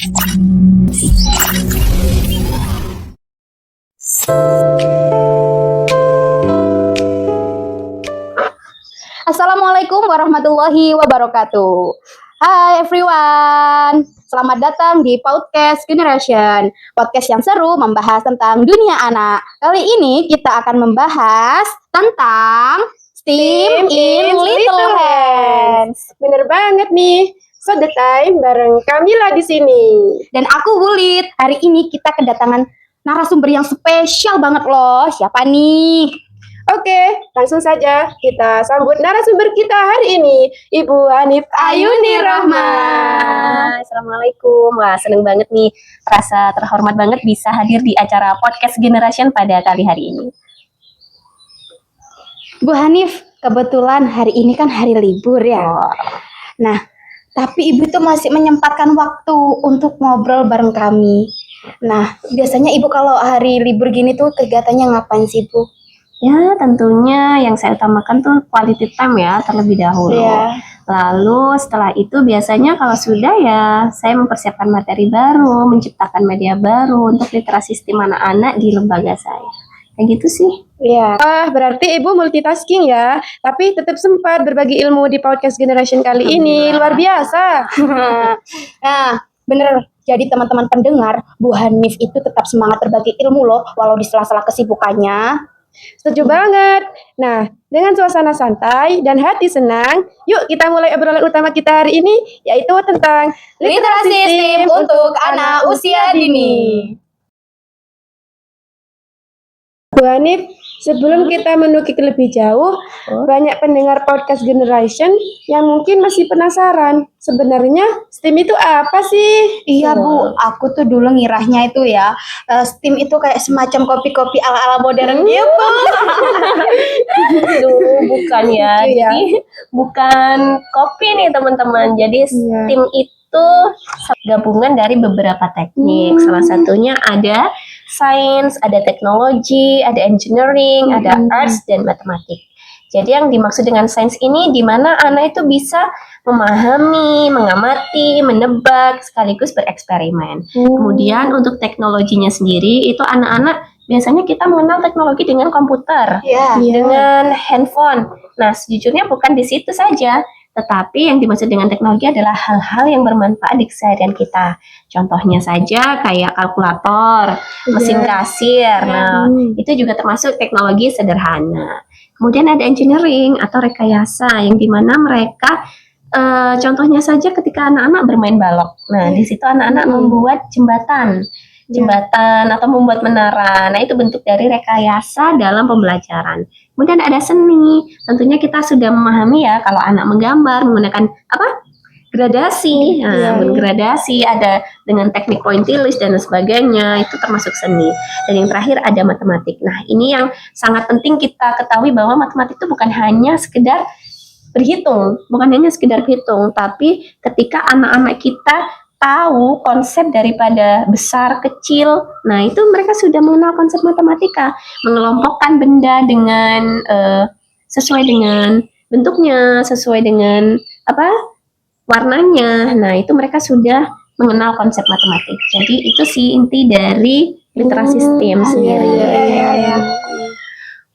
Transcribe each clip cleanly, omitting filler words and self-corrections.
Assalamualaikum warahmatullahi wabarakatuh. Hai everyone, selamat datang di Podcast Generation. Podcast yang seru membahas tentang dunia anak. Kali ini kita akan membahas tentang STEAM in Little Hands. Bener banget nih. So the time bareng Kamila di sini. Dan aku Wulit. Hari ini kita kedatangan narasumber yang spesial banget loh. Siapa nih? Oke, langsung saja kita sambut narasumber kita hari ini, Ibu Hanif Ayuni Rahma. Assalamualaikum. Wah, seneng banget nih. Rasa terhormat banget bisa hadir di acara Podcast Generation pada kali hari ini. Bu Hanif, kebetulan hari ini kan hari libur ya. Nah, tapi Ibu tuh masih menyempatkan waktu untuk ngobrol bareng kami. Nah, biasanya Ibu kalau hari libur gini tuh kegiatannya ngapain sih, Bu? Ya, tentunya yang saya utamakan tuh quality time ya terlebih dahulu. Iya. Lalu setelah itu biasanya kalau sudah ya saya mempersiapkan materi baru, menciptakan media baru untuk literasi STEAM anak-anak di lembaga saya. Kayak gitu sih. Iya. Berarti Ibu multitasking ya, tapi tetap sempat berbagi ilmu di Podcast Generation kali ini. Luar biasa. Nah, bener. Jadi teman-teman pendengar, Bu Hanif itu tetap semangat berbagi ilmu loh, walau di sela-sela kesibukannya. Setuju banget. Nah, dengan suasana santai dan hati senang, yuk kita mulai obrolan utama kita hari ini, yaitu tentang Literasi STEAM untuk anak usia dini. Bu Hanif, sebelum kita menukik lebih jauh, banyak pendengar Podcast Generation yang mungkin masih penasaran, sebenarnya STEAM itu apa sih? Iya Bu, aku tuh dulu ngirahnya itu ya, STEAM itu kayak semacam kopi-kopi ala-ala modern gitu. Aduh, bukan ya. Lucu ya. Jadi bukan kopi nih teman-teman. Jadi STEAM itu gabungan dari beberapa teknik. Salah satunya ada sains, ada teknologi, ada engineering, ada arts dan matematik. Jadi yang dimaksud dengan sains ini di mana anak itu bisa memahami, mengamati, menebak, sekaligus bereksperimen. Kemudian untuk teknologinya sendiri itu anak-anak biasanya kita mengenal teknologi dengan komputer, Iya. dengan handphone. Nah, sejujurnya bukan di situ saja, tetapi yang dimaksud dengan teknologi adalah hal-hal yang bermanfaat di keseharian kita. Contohnya saja kayak kalkulator, mesin kasir. Nah, itu juga termasuk teknologi sederhana. Kemudian ada engineering atau rekayasa yang dimana mereka contohnya saja ketika anak-anak bermain balok. Nah, di situ anak-anak membuat jembatan atau membuat menara. Nah, itu bentuk dari rekayasa dalam pembelajaran. Kemudian ada seni. Tentunya kita sudah memahami ya kalau anak menggambar menggunakan gradasi. Nah, gradasi ada dengan teknik pointillist dan sebagainya, itu termasuk seni. Dan yang terakhir ada matematik. Nah, ini yang sangat penting kita ketahui bahwa matematik itu bukan hanya sekedar berhitung, tapi ketika anak-anak kita tahu konsep daripada besar, kecil, nah itu mereka sudah mengenal konsep matematika, mengelompokkan benda dengan sesuai dengan bentuknya, sesuai dengan warnanya. Nah, itu mereka sudah mengenal konsep matematik. Jadi itu sih inti dari literasi STEAM sendiri.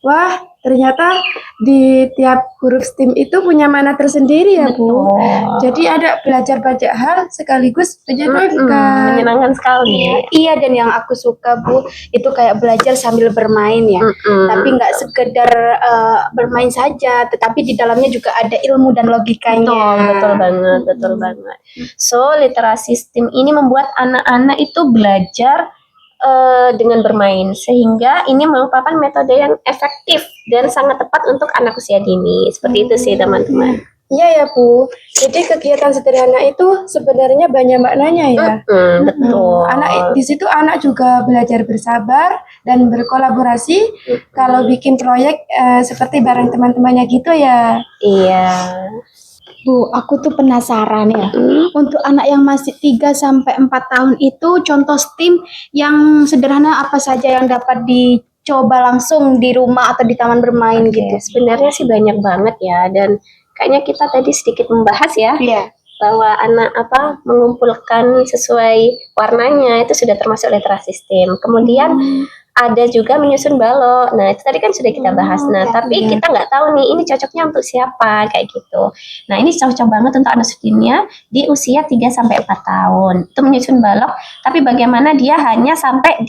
Wah, ternyata di tiap huruf STEAM itu punya makna tersendiri ya, Bu. Jadi ada belajar banyak hal sekaligus menyenangkan. Menyenangkan sekali. Iya, dan yang aku suka Bu, itu kayak belajar sambil bermain ya. Tapi nggak sekedar bermain saja, tetapi di dalamnya juga ada ilmu dan logikanya. Betul banget. So, literasi STEAM ini membuat anak-anak itu belajar dengan bermain, sehingga ini merupakan metode yang efektif dan sangat tepat untuk anak usia dini. Seperti itu sih teman-teman. Iya ya Bu, jadi kegiatan sederhana itu sebenarnya banyak maknanya ya. Betul. Di situ anak juga belajar bersabar dan berkolaborasi. Kalau bikin proyek seperti bareng teman-temannya gitu ya. Iya. Bu, aku tuh penasaran ya. Untuk anak yang masih 3-4 tahun itu contoh STEAM yang sederhana apa saja yang dapat dicoba langsung di rumah atau di taman bermain gitu. Sebenarnya sih banyak banget ya, dan kayaknya kita tadi sedikit membahas ya. Iya. bahwa anak mengumpulkan sesuai warnanya itu sudah termasuk literasi STEM. Kemudian ada juga menyusun balok. Nah, itu tadi kan sudah kita bahas. Nah, tapi kita nggak tahu nih ini cocoknya untuk siapa kayak gitu. Nah, ini cocok banget untuk anak STEM-nya di usia 3 sampai 4 tahun. Itu menyusun balok, tapi bagaimana dia hanya sampai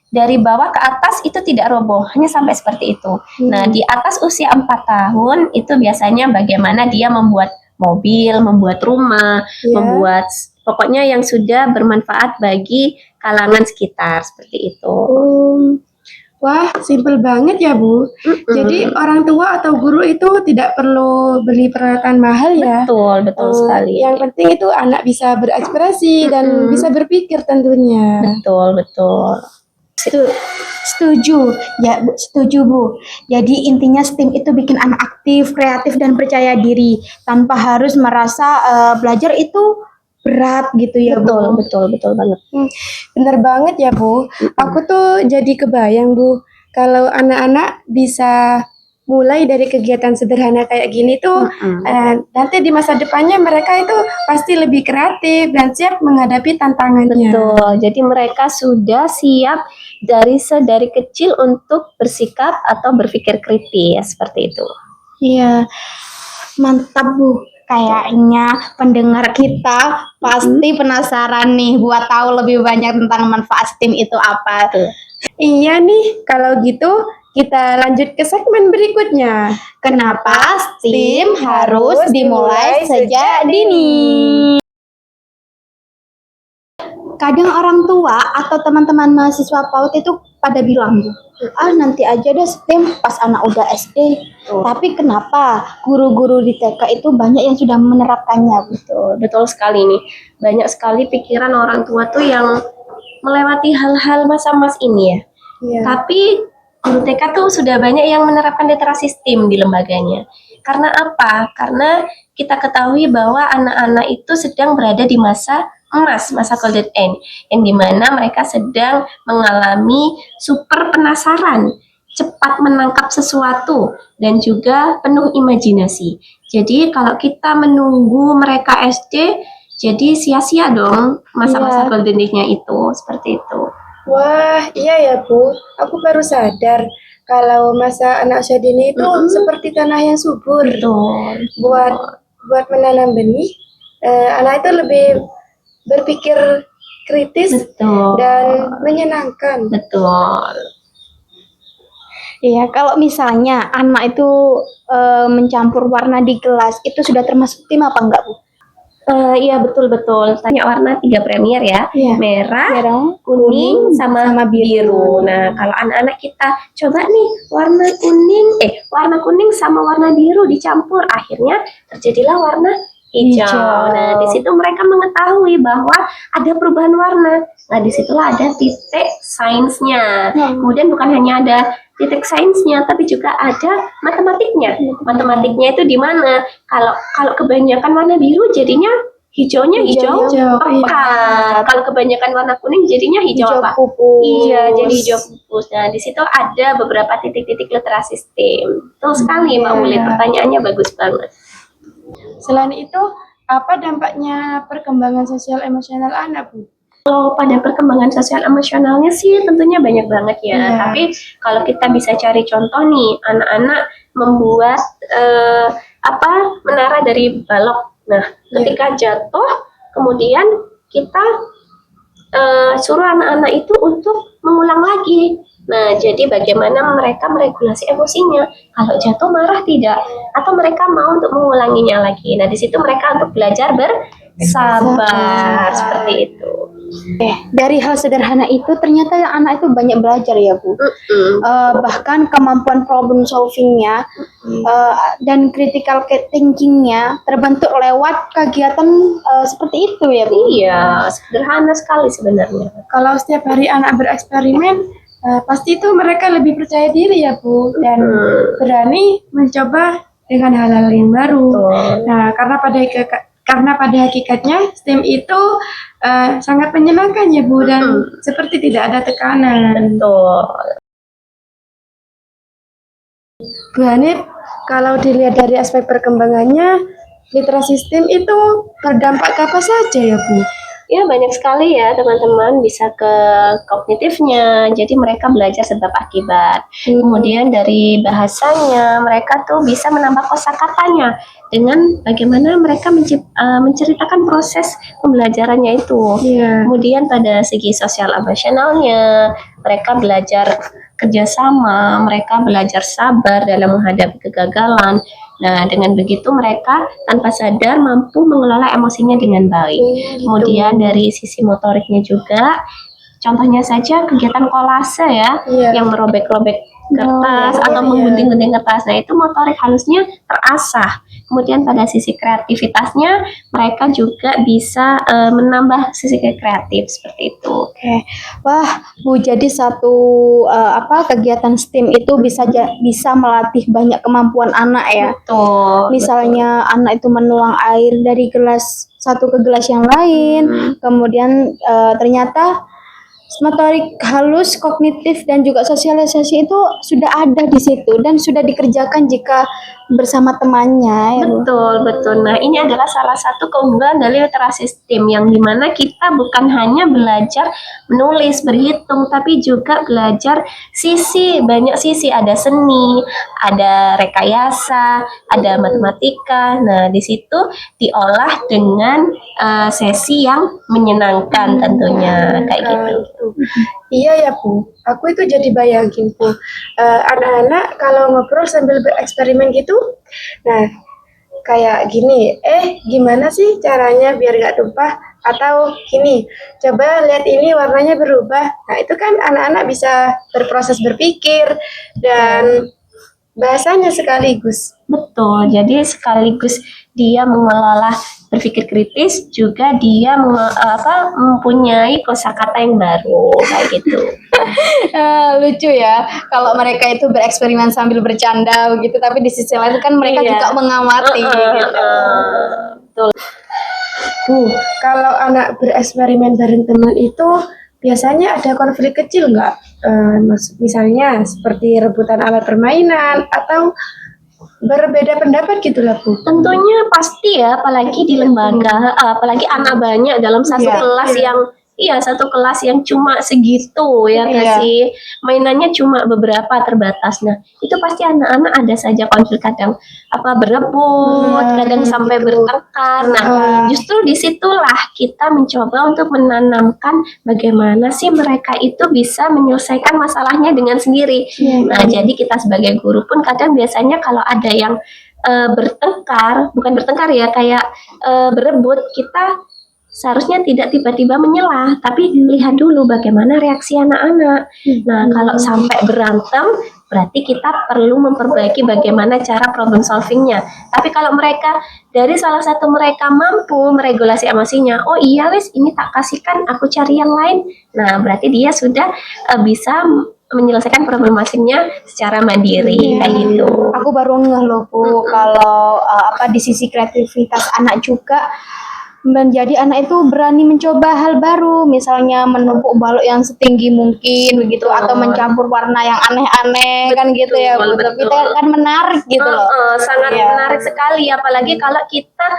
dari bawah ke atas itu tidak roboh, hanya sampai seperti itu. Nah, di atas usia 4 tahun itu biasanya bagaimana dia membuat mobil, membuat rumah, membuat pokoknya yang sudah bermanfaat bagi kalangan sekitar seperti itu. Wah, simpel banget ya, Bu. Jadi orang tua atau guru itu tidak perlu beli peralatan mahal ya. Betul sekali. Yang penting itu anak bisa berekspresi dan bisa berpikir tentunya. Betul. Setuju, ya Bu, setuju Bu. Jadi intinya STEAM itu bikin anak aktif, kreatif dan percaya diri tanpa harus merasa belajar itu berat gitu ya Bu. Betul banget. Bener banget ya Bu. Aku tuh jadi kebayang Bu, kalau anak-anak bisa mulai dari kegiatan sederhana kayak gini tuh, nanti di masa depannya mereka itu pasti lebih kreatif dan siap menghadapi tantangannya. Betul. Jadi mereka sudah siap dari kecil untuk bersikap atau berpikir kritis seperti itu. Iya, mantap Bu. Kayaknya pendengar kita pasti penasaran nih buat tahu lebih banyak tentang manfaat STEAM itu apa. Iya nih, kalau gitu kita lanjut ke segmen berikutnya. Kenapa STEAM harus dimulai sejak dini? Kadang orang tua atau teman-teman mahasiswa PAUD itu pada bilang, nanti aja deh STEAM pas anak udah SD. Tapi kenapa guru-guru di TK itu banyak yang sudah menerapkannya? Betul sekali nih. Banyak sekali pikiran orang tua tuh yang melewati hal-hal masa-masa ini ya. Tapi guru TK tuh sudah banyak yang menerapkan literasi STEAM di lembaganya. Karena apa? Karena kita ketahui bahwa anak-anak itu sedang berada di masa emas, masa golden age, yang dimana mereka sedang mengalami super penasaran, cepat menangkap sesuatu, dan juga penuh imajinasi. Jadi kalau kita menunggu mereka SD, jadi sia-sia dong masa-masa golden age-nya itu, seperti itu. Wah, iya ya Bu, aku baru sadar kalau masa anak usia dini itu seperti tanah yang subur. Betul. Buat menanam benih, anak itu lebih berpikir kritis dan menyenangkan. Betul. Iya, kalau misalnya anak itu mencampur warna di kelas, itu sudah termasuk STEAM apa enggak Bu? Iya betul. Tanya warna 3 premier ya, merah, kuning, sama biru. Nah kalau anak-anak kita coba nih warna kuning sama warna biru dicampur, akhirnya terjadilah warna hijau. Nah di situ mereka mengetahui bahwa ada perubahan warna. Nah disitulah ada titik sainsnya. Kemudian bukan hanya ada titik sainsnya, tapi juga ada matematiknya. Matematiknya itu di mana? Kalau kebanyakan warna biru jadinya hijaunya hijau pekat. Kalau kebanyakan warna kuning jadinya hijau apa? Pupus. Iya, jadi hijau pupus. Nah, di situ ada beberapa titik-titik literasi STEAM. Betul sekali, Mbak Uli. Pertanyaannya bagus banget. Selain itu, apa dampaknya perkembangan sosial emosional anak Bu? Kalau pada perkembangan sosial emosionalnya sih tentunya banyak banget ya. Tapi kalau kita bisa cari contoh nih, anak-anak membuat menara dari balok. Nah, ketika jatuh, kemudian kita suruh anak-anak itu untuk mengulang lagi. Nah, jadi bagaimana mereka meregulasi emosinya? Kalau jatuh marah tidak, atau mereka mau untuk mengulanginya lagi. Nah, di situ mereka untuk belajar bersabar seperti itu. Dari hal sederhana itu ternyata anak itu banyak belajar ya Bu. Bahkan kemampuan problem solvingnya dan critical thinkingnya terbentuk lewat kegiatan seperti itu ya Bu. Iya, sederhana sekali sebenarnya. Kalau setiap hari anak bereksperimen, pasti itu mereka lebih percaya diri ya Bu, dan berani mencoba dengan hal-hal yang baru. Nah, karena pada hakikatnya STEAM itu sangat menyenangkan ya Bu, dan seperti tidak ada tekanan. Betul. Bu Hanif, kalau dilihat dari aspek perkembangannya, literasi STEM itu berdampak ke apa saja ya Bu? Ya, banyak sekali ya teman-teman, bisa ke kognitifnya, jadi mereka belajar sebab akibat. Kemudian dari bahasanya, mereka tuh bisa menambah kosakatanya dengan bagaimana mereka menceritakan proses pembelajarannya itu. Iya. Kemudian pada segi sosial emosionalnya, mereka belajar kerjasama, mereka belajar sabar dalam menghadapi kegagalan. Nah, dengan begitu mereka tanpa sadar mampu mengelola emosinya dengan baik. Kemudian dari sisi motoriknya juga, contohnya saja kegiatan kolase ya, Iya. yang merobek-robek kertas atau iya. menggunting-gunting kertas. Nah, itu motorik halusnya terasah. Kemudian pada sisi kreativitasnya, mereka juga bisa menambah sisi kreatif seperti itu. Oke. Wah, Bu, jadi satu kegiatan STEAM itu bisa melatih banyak kemampuan anak ya. Betul. Misalnya anak itu menuang air dari gelas satu ke gelas yang lain, kemudian ternyata motorik halus, kognitif dan juga sosialisasi itu sudah ada di situ dan sudah dikerjakan jika bersama temannya ya, Bu. Betul. Nah, ini adalah salah satu keunggulan dari literasi STEM yang dimana kita bukan hanya belajar menulis, berhitung, tapi juga belajar banyak sisi. Ada seni, ada rekayasa, ada matematika. Nah, di situ diolah dengan sesi yang menyenangkan tentunya, kayak gitu. Iya ya Bu, aku itu jadi bayangin Bu, anak-anak kalau ngobrol sambil bereksperimen gitu, nah kayak gini, gimana sih caranya biar gak tumpah? Atau gini, coba lihat ini warnanya berubah. Nah itu kan anak-anak bisa berproses berpikir dan bahasanya sekaligus. Betul, jadi sekaligus dia mengelola berpikir kritis, juga dia mempunyai kosakata yang baru, kayak gitu. Lucu ya kalau mereka itu bereksperimen sambil bercanda begitu, tapi di sisi lain kan mereka Iya. juga mengamati gitu. Betul. Bu, kalau anak bereksperimen bareng teman itu biasanya ada konflik kecil nggak? Misalnya seperti rebutan alat permainan atau berbeda pendapat gitu lah Bu. Tentunya pasti ya, apalagi di lembaga, apalagi anak banyak dalam satu Iya, kelas satu kelas yang cuma segitu ya Iya. kasih mainannya cuma beberapa terbatas. Nah, itu pasti anak-anak ada saja konflik, kadang berebut, kadang sampai bertengkar. Nah, justru disitulah kita mencoba untuk menanamkan bagaimana sih mereka itu bisa menyelesaikan masalahnya dengan sendiri. Nah, jadi kita sebagai guru pun kadang biasanya kalau ada yang bukan bertengkar ya, kayak berebut, kita seharusnya tidak tiba-tiba menyelah, tapi lihat dulu bagaimana reaksi anak-anak. Nah, kalau sampai berantem, berarti kita perlu memperbaiki bagaimana cara problem solvingnya. Tapi kalau dari salah satu mereka mampu meregulasi emosinya, oh iya wes, ini tak kasihkan, aku cari yang lain. Nah, berarti dia sudah bisa menyelesaikan problem masing-masingnya secara mandiri, kayak gitu. Aku baru ngeh loh Bu, kalau di sisi kreativitas anak juga menjadi anak itu berani mencoba hal baru, misalnya menumpuk balok yang setinggi mungkin begitu, atau mencampur warna yang aneh-aneh kan gitu ya Bu. Tapi itu kan menarik gitu loh. Sangat Iya. menarik sekali, apalagi kalau kita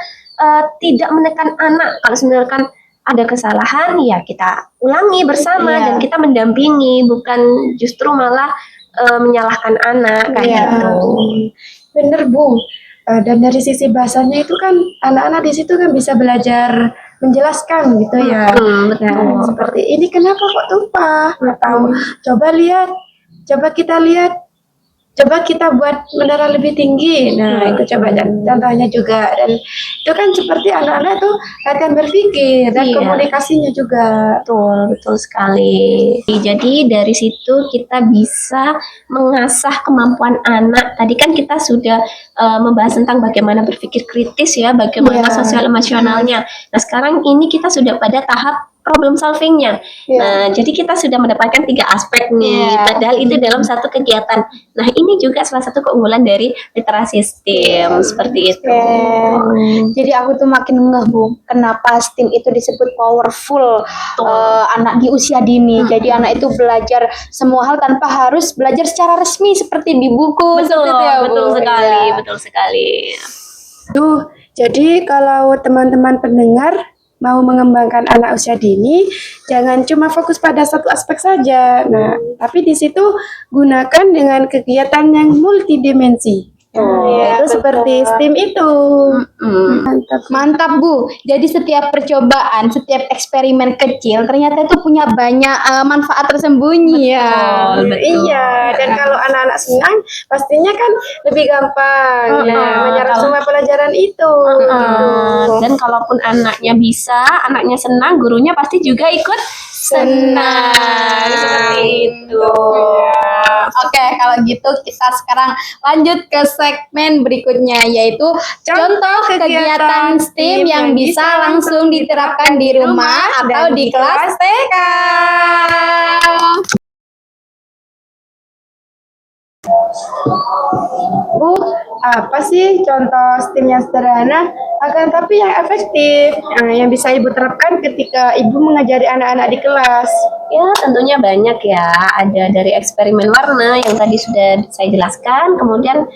tidak menekan anak. Kalau misalkan ada kesalahan ya kita ulangi bersama dan kita mendampingi, bukan justru malah menyalahkan anak kayak gitu. Bener Bu. Dan dari sisi bahasanya itu kan anak-anak di situ kan bisa belajar menjelaskan gitu ya. Betul. Nah, seperti ini kenapa kok tumpah? Atau coba kita buat menara lebih tinggi. Nah, itu coba contohnya juga. Dan itu kan seperti anak-anak tuh latihan berpikir dan komunikasinya juga. Betul sekali. Jadi dari situ kita bisa mengasah kemampuan anak. Tadi kan kita sudah membahas tentang bagaimana berpikir kritis ya, bagaimana sosial emosionalnya. Nah, sekarang ini kita sudah pada tahap problem solvingnya. Nah, jadi kita sudah mendapatkan 3 aspek nih, padahal itu dalam satu kegiatan. Nah, ini juga salah satu keunggulan dari literasi STEM, seperti itu. Jadi aku tuh makin ngeh Bu, kenapa STEM itu disebut powerful anak di usia dini. Jadi anak itu belajar semua hal tanpa harus belajar secara resmi seperti di buku. Betul, seperti itu ya Bu. betul sekali, Iya. betul sekali. Jadi kalau teman-teman pendengar mau mengembangkan anak usia dini, jangan cuma fokus pada satu aspek saja. Nah, tapi di situ gunakan dengan kegiatan yang multidimensi. Itu seperti STEAM itu. Mantap Bu. Jadi setiap percobaan, setiap eksperimen kecil ternyata itu punya banyak manfaat tersembunyi ya. Betul. Iya, dan kalau anak-anak senang, pastinya kan lebih gampang menyerap semua pelajaran itu. Dan kalaupun anaknya bisa, anaknya senang, gurunya pasti juga ikut senang. Seperti itu. Oke, kalau gitu kita sekarang lanjut ke segmen berikutnya, yaitu contoh kegiatan STEAM yang bisa langsung diterapkan di rumah atau di kelas TK. Bu, apa sih contoh STEAM yang sederhana akan tapi yang efektif yang bisa Ibu terapkan ketika Ibu mengajari anak-anak di kelas? Ya, tentunya banyak ya. Ada dari eksperimen warna yang tadi sudah saya jelaskan, kemudian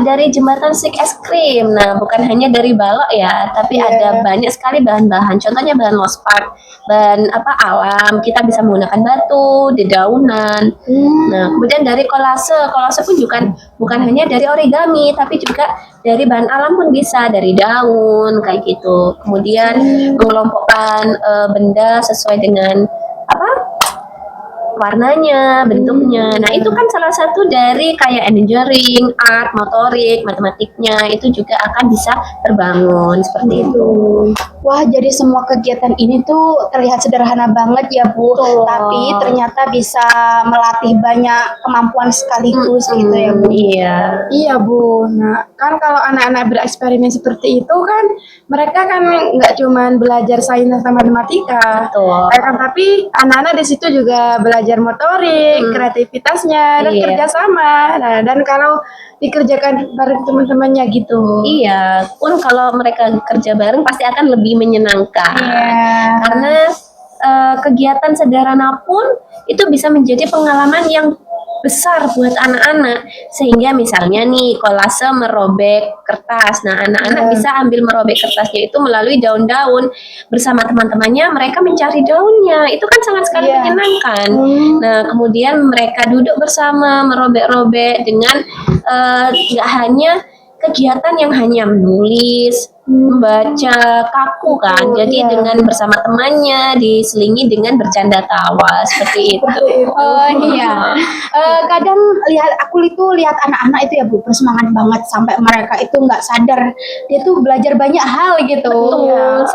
dari jembatan stick es krim. Nah, bukan hanya dari balok ya, tapi ada banyak sekali bahan-bahan. Contohnya bahan lospak, bahan alam. Kita bisa menggunakan batu, dedaunan. Nah, kemudian dari kolase pun juga bukan hanya dari origami, tapi juga dari bahan alam pun bisa, dari daun kayak gitu. Kemudian mengelompokkan benda sesuai dengan warnanya, bentuknya. Nah, itu kan salah satu dari kayak engineering, art, motorik, matematiknya itu juga akan bisa terbangun seperti itu. Wah, jadi semua kegiatan ini tuh terlihat sederhana banget ya Bu, tapi ternyata bisa melatih banyak kemampuan sekaligus gitu ya Bu. Iya. Iya Bu. Nah, kan kalau anak-anak bereksperimen seperti itu kan mereka kan nggak cuman belajar sains sama matematika, Betul. tapi anak-anak di situ juga belajar motorik, kreativitasnya, dan kerjasama. Nah, dan kalau dikerjakan bareng teman-temannya gitu. Iya, pun kalau mereka kerja bareng pasti akan lebih menyenangkan. Karena kegiatan sederhana pun itu bisa menjadi pengalaman yang besar buat anak-anak. Sehingga misalnya nih kolase merobek kertas. Nah, anak-anak bisa ambil merobek kertasnya itu melalui daun-daun. Bersama teman-temannya mereka mencari daunnya. Itu kan sangat sekali menyenangkan. Nah, kemudian mereka duduk bersama merobek-robek dengan nggak hanya kegiatan yang hanya menulis, membaca kaku kan. Jadi dengan bersama temannya diselingi dengan bercanda tawa seperti itu. Oh iya. Kadang aku lihat anak-anak itu ya Bu, bersemangat banget sampai mereka itu nggak sadar dia tuh belajar banyak hal gitu. Betul.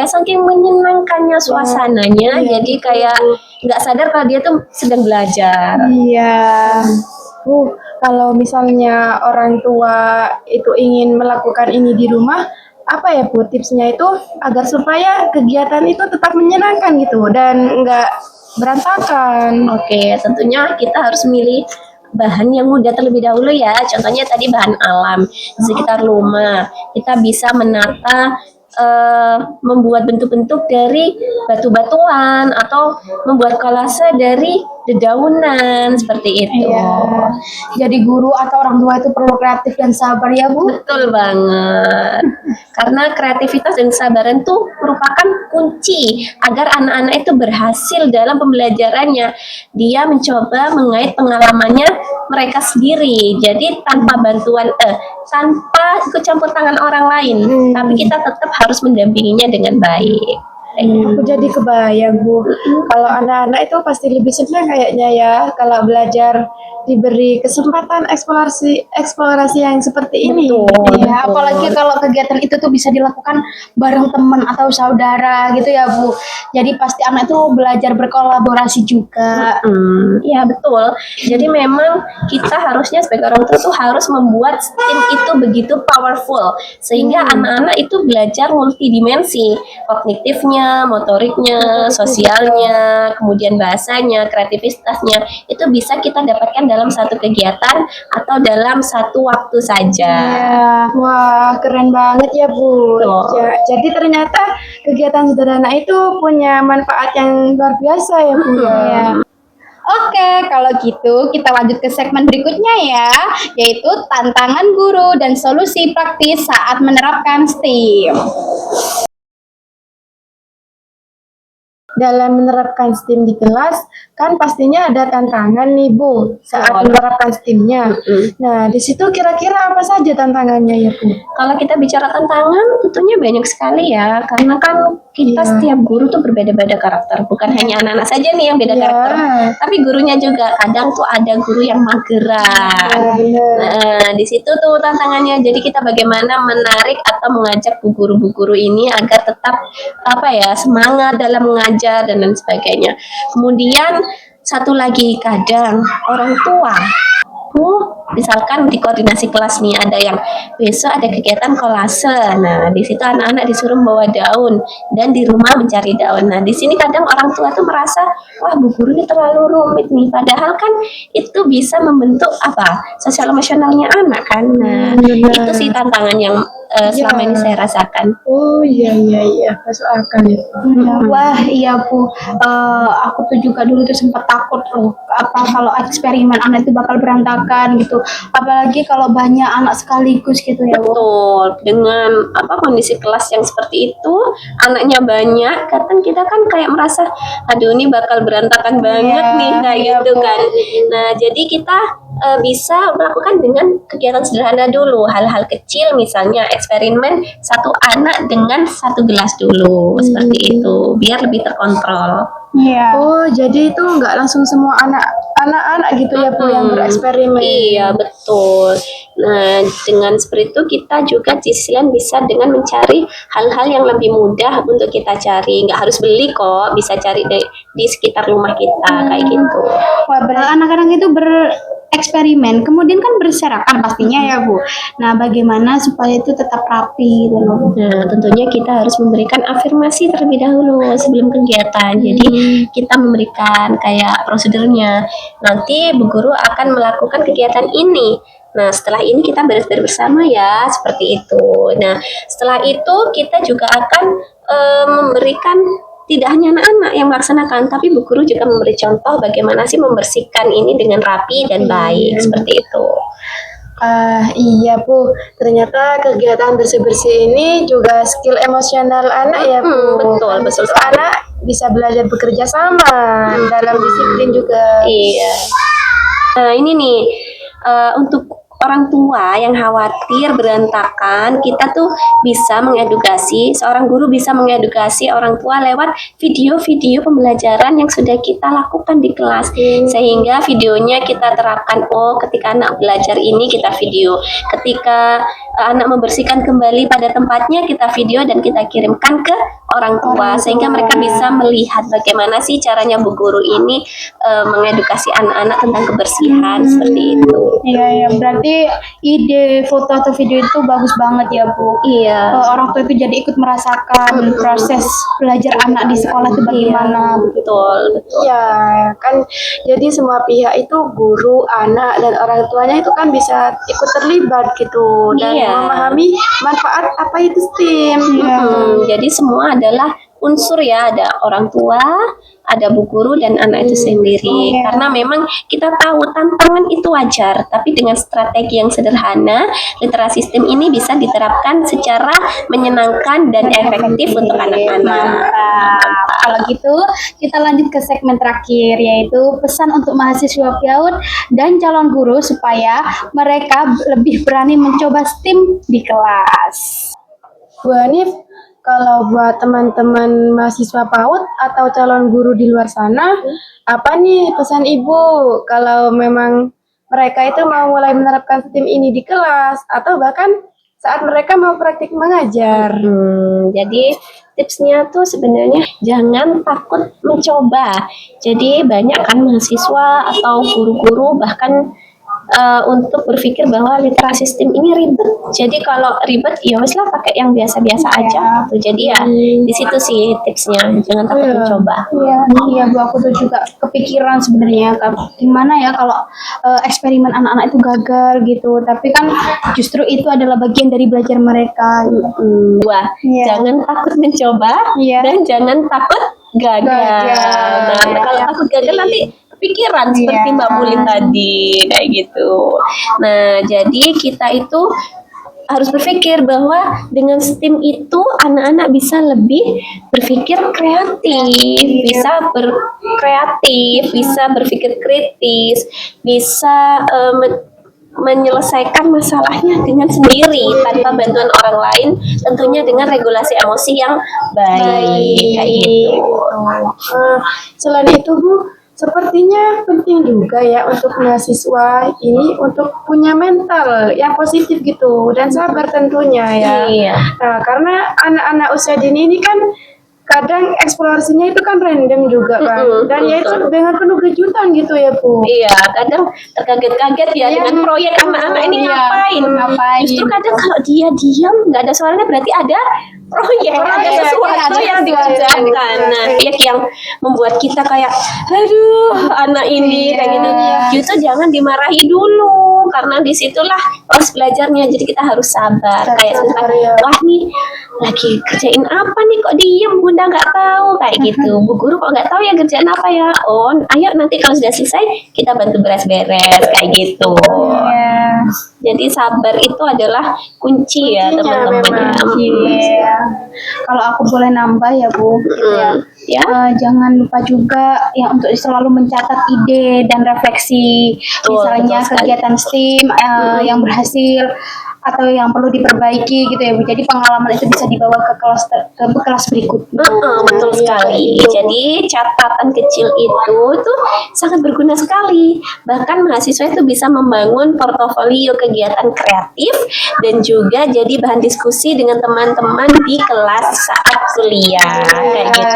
Saking menyenangkannya suasananya, jadi kayak nggak sadar kalau dia tuh sedang belajar. Iya. Kalau misalnya orang tua itu ingin melakukan ini di rumah, apa ya Bu tipsnya itu agar supaya kegiatan itu tetap menyenangkan gitu dan nggak berantakan? Oke, tentunya kita harus milih bahan yang mudah terlebih dahulu ya. Contohnya tadi bahan alam di sekitar rumah. Kita bisa menata membuat bentuk-bentuk dari batu-batuan atau membuat kolase dari dedaunan seperti itu. Jadi guru atau orang tua itu perlu kreatif dan sabar ya Bu. Betul banget. Karena kreativitas dan kesabaran itu merupakan kunci agar anak-anak itu berhasil dalam pembelajarannya. Dia mencoba mengait pengalamannya mereka sendiri. Jadi tanpa bantuan tanpa ikut campur tangan orang lain, tapi kita tetap harus mendampinginya dengan baik. Aku jadi kebayang Bu, kalau anak-anak itu pasti lebih senang kayaknya ya kalau belajar diberi kesempatan eksplorasi yang seperti ini. Ya, apalagi kalau kegiatan itu tuh bisa dilakukan bareng teman atau saudara gitu ya Bu. Jadi pasti anak itu belajar berkolaborasi juga. Iya betul. Jadi memang kita harusnya sebagai orang tua tuh harus membuat STEAM itu begitu powerful sehingga anak-anak itu belajar multidimensi, kognitifnya, motoriknya, sosialnya, kemudian bahasanya, kreativitasnya itu bisa kita dapatkan dalam satu kegiatan atau dalam satu waktu saja. Wah, keren banget ya Bu. Jadi ternyata kegiatan sederhana itu punya manfaat yang luar biasa ya Bu. Oke, kalau gitu kita lanjut ke segmen berikutnya ya, yaitu tantangan guru dan solusi praktis saat menerapkan STEAM. Dalam menerapkan STEAM di kelas, kan pastinya ada tantangan nih Bu saat menerapkan STEAM-nya. Nah, di situ kira-kira apa saja tantangannya ya Bu? Kalau kita bicara tantangan, tentunya banyak sekali ya, karena kan kita setiap guru tuh berbeda-beda karakter, bukan hanya anak-anak saja nih yang beda karakter, tapi gurunya juga. Kadang tuh ada guru yang mageran. Nah, di situ tuh tantangannya. Jadi kita bagaimana menarik atau mengajak bu guru ini agar tetap semangat dalam mengajar dan lain sebagainya. Kemudian satu lagi, kadang orang tua misalkan di koordinasi kelas nih ada yang besok ada kegiatan kolase. Nah, di situ anak-anak disuruh membawa daun dan di rumah mencari daun. Nah, di sini kadang orang tua tuh merasa, wah bu guru ini terlalu rumit nih. Padahal kan itu bisa membentuk sosial emosionalnya anak kan. Nah, itu sih tantangan yang selama ini saya rasakan. Oh iya, masuk akal ya. Wah iya Bu, aku tuh juga dulu tuh sempat takut loh, kalau eksperimen anak itu bakal berantakan gitu, apalagi kalau banyak anak sekaligus gitu ya Bu. Betul, dengan kondisi kelas yang seperti itu, anaknya banyak, kadang kita kan kayak merasa, aduh ini bakal berantakan banget nih kayak gitu kan. Nah, jadi kita bisa melakukan dengan kegiatan sederhana dulu, hal-hal kecil, misalnya eksperimen satu anak dengan satu gelas dulu, seperti itu, biar lebih terkontrol. Iya. Oh, jadi itu nggak langsung semua anak-anak gitu ya Bu yang bereksperimen. Iya, betul. Nah, dengan seperti itu kita juga di sisi lain bisa dengan mencari hal-hal yang lebih mudah untuk kita cari. Nggak harus beli kok, bisa cari di sekitar rumah kita, kayak gitu. Wah, berarti anak-anak itu bereksperimen, kemudian kan berserakan pastinya ya Bu. Nah, bagaimana supaya itu tetap rapi gitu loh. Nah, tentunya kita harus memberikan afirmasi terlebih dahulu sebelum kegiatan. Jadi kita memberikan kayak prosedurnya. Nanti bu guru akan melakukan kegiatan ini. Nah, setelah ini kita beres-beres bersama ya, seperti itu. Nah, setelah itu kita juga akan memberikan, tidak hanya anak-anak yang melaksanakan, tapi bu guru juga memberi contoh bagaimana sih membersihkan ini dengan rapi dan baik, seperti itu. Iya Bu, ternyata kegiatan bersih-bersih ini juga skill emosional anak ya Bu. Betul. Anak bisa belajar bekerja sama dalam disiplin juga. Iya. Nah, ini nih untuk orang tua yang khawatir berantakan, kita tuh bisa mengedukasi, seorang guru bisa mengedukasi orang tua lewat video-video pembelajaran yang sudah kita lakukan di kelas, sehingga videonya kita terapkan. Oh, ketika anak belajar ini kita video, ketika anak membersihkan kembali pada tempatnya kita video dan kita kirimkan ke orang tua, sehingga mereka bisa melihat bagaimana sih caranya bu guru ini mengedukasi anak-anak tentang kebersihan, seperti itu. Iya, berarti ide foto atau video itu bagus banget ya Bu. Iya. Orang tua itu jadi ikut merasakan proses belajar anak di sekolah itu bagaimana. Betul. Iya, kan jadi semua pihak itu guru, anak, dan orang tuanya itu kan bisa ikut terlibat gitu dan memahami manfaat apa itu STEAM. Jadi semua adalah unsur ya, ada orang tua, ada bu guru dan anak itu sendiri. Karena memang kita tahu tantangan itu wajar, tapi dengan strategi yang sederhana, literasi STEAM ini bisa diterapkan secara menyenangkan dan efektif untuk anak-anak. Kalau gitu, kita lanjut ke segmen terakhir, yaitu pesan untuk mahasiswa PAUD dan calon guru supaya mereka lebih berani mencoba STEAM di kelas. Bu Hanif, kalau buat teman-teman mahasiswa PAUD atau calon guru di luar sana, apa nih pesan Ibu kalau memang mereka itu mau mulai menerapkan STEAM ini di kelas atau bahkan saat mereka mau praktik mengajar? Jadi tipsnya tuh sebenarnya jangan takut mencoba. Jadi banyak kan mahasiswa atau guru-guru bahkan untuk berpikir bahwa literasi STEAM ini ribet. Jadi kalau ribet ya wes lah pakai yang biasa-biasa aja gitu. Jadi ya di situ sih tipsnya, jangan takut mencoba. Iya Bu, aku tuh juga kepikiran sebenarnya gimana ya kalau eksperimen anak-anak itu gagal gitu. Tapi kan justru itu adalah bagian dari belajar mereka. Wah, jangan takut mencoba dan jangan takut gagal. Nah, kalau takut gagal nanti berpikiran seperti Mbak Mulin tadi kayak gitu. Nah, jadi kita itu harus berpikir bahwa dengan STEAM itu anak-anak bisa lebih berpikir kreatif, bisa berkreatif, bisa berpikir kritis, bisa menyelesaikan masalahnya dengan sendiri tanpa bantuan orang lain, tentunya dengan regulasi emosi yang baik kayak gitu. Selain itu Bu, sepertinya penting juga ya untuk mahasiswa ini untuk punya mental yang positif gitu dan sabar tentunya ya. Iya. Nah, karena anak-anak usia dini ini kan kadang eksplorasinya itu kan random juga kan, dan ya itu dengan penuh kejutan gitu ya Bu. Iya, kadang terkaget-kaget ya dengan proyek anak-anak ini ngapain. Justru kadang kalau dia diam nggak ada soalnya berarti ada proyek, ada sesuatu yang dikerjakan. Nah, proyek yang membuat kita kayak, aduh, anak ini kayak gitu. Justru jangan dimarahi dulu, karena disitulah proses belajarnya. Jadi kita harus sabar. Kayak misalkan, wah nih lagi kerjain apa nih kok diem, Bunda nggak tahu kayak gitu. Bu guru kok nggak tahu ya kerjaan apa ya? Oh, ayo nanti kalau sudah selesai kita bantu beres-beres kayak gitu. Jadi sabar itu adalah kunci ya teman-teman. Kalau aku boleh nambah ya Bu, gitu ya. Jangan lupa juga ya untuk selalu mencatat ide dan refleksi, misalnya kegiatan STEAM yang berhasil atau yang perlu diperbaiki gitu ya Bu. Jadi pengalaman itu bisa dibawa ke kelas berikutnya. Betul sekali. Jadi catatan kecil itu tuh sangat berguna sekali. Bahkan mahasiswa itu bisa membangun portofolio kegiatan kreatif dan juga jadi bahan diskusi dengan teman-teman di kelas saat kuliah kayak gitu.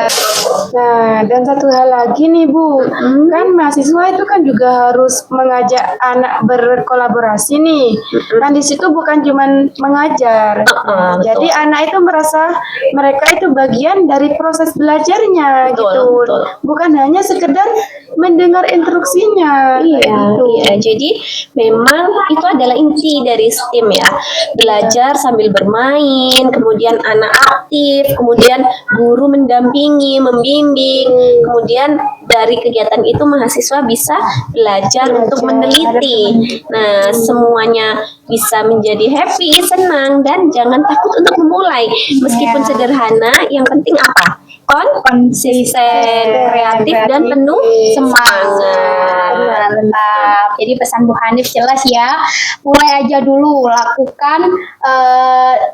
Nah, dan satu hal lagi nih Bu, kan mahasiswa itu kan juga harus mengajak anak berkolaborasi nih. Kan di situ bukan cuman mengajar. Jadi anak itu merasa mereka itu bagian dari proses belajarnya gitu. Bukan hanya sekedar mendengar instruksinya. Iya, jadi memang itu adalah inti dari STEAM ya. Belajar sambil bermain, kemudian anak aktif, kemudian guru mendampingi, membimbing, kemudian dari kegiatan itu mahasiswa bisa belajar untuk meneliti. Nah, semuanya bisa menjadi happy, senang, dan jangan takut untuk memulai. Meskipun sederhana, yang penting apa? Konsisten, kreatif, dan penuh semangat. Mantap. Jadi pesan Bu Hanif jelas ya. Mulai aja dulu, lakukan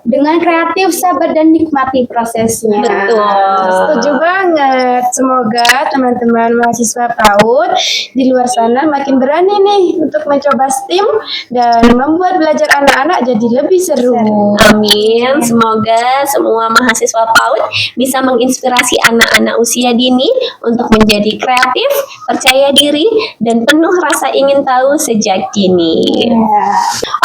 dengan kreatif, sabar, dan nikmati prosesnya. Betul. Setuju banget. Semoga teman-teman mahasiswa PAUD di luar sana makin berani nih untuk mencoba STEAM dan membuat belajar anak-anak jadi lebih seru. Amin. Semoga semua mahasiswa PAUD bisa menginspirasi anak-anak usia dini untuk menjadi kreatif, percaya diri, dan penuh rasa ingin tahu sejak dini.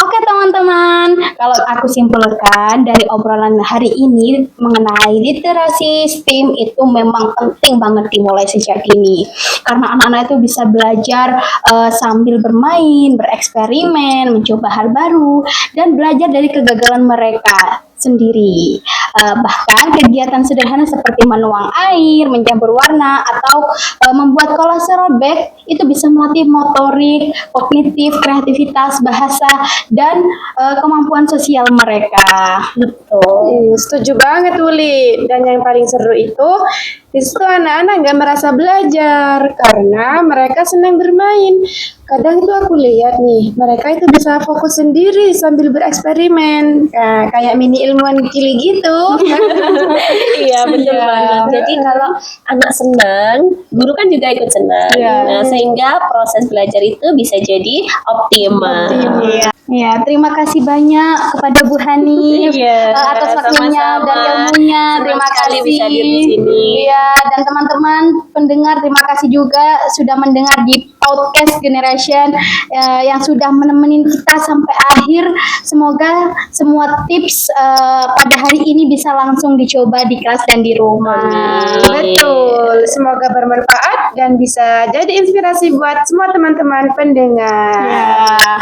Oke teman-teman, kalau aku simpulkan dari obrolan hari ini mengenai literasi STEAM itu memang penting banget dimulai sejak dini. Karena anak-anak itu bisa belajar sambil bermain, bereksperimen, mencoba hal baru, dan belajar dari kegagalan mereka sendiri. Bahkan kegiatan sederhana seperti menuang air, mencampur warna, atau membuat kolase robek itu bisa melatih motorik, kognitif, kreativitas, bahasa, dan kemampuan sosial mereka. Betul. Setuju banget Uli. Dan yang paling seru itu di situ anak-anak nggak merasa belajar karena mereka senang bermain. Kadang itu aku lihat nih, mereka itu bisa fokus sendiri sambil bereksperimen. Nah, kayak mini ilmuwan kili gitu. Iya, betul banget. Jadi kalau anak senang, guru kan juga ikut senang. Nah, sehingga proses belajar itu bisa jadi optimal. Ya, terima kasih banyak kepada Bu Hanif atas waktunya dan ilmunya. Terima kasih bisa di sini. Iya, dan teman-teman pendengar terima kasih juga sudah mendengar di podcast Generation yang sudah menemani kita sampai akhir. Semoga semua tips pada hari ini bisa langsung dicoba di kelas dan di rumah. Betul. Semoga bermanfaat dan bisa jadi inspirasi buat semua teman-teman pendengar.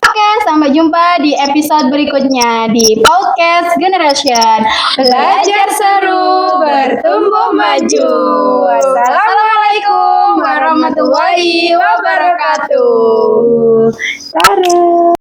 Oke, sampai jumpa di episode berikutnya di podcast Generation. Belajar seru, bertumbuh maju. Wassalamualaikum. Assalamualaikum warahmatullahi wabarakatuh. Dadah.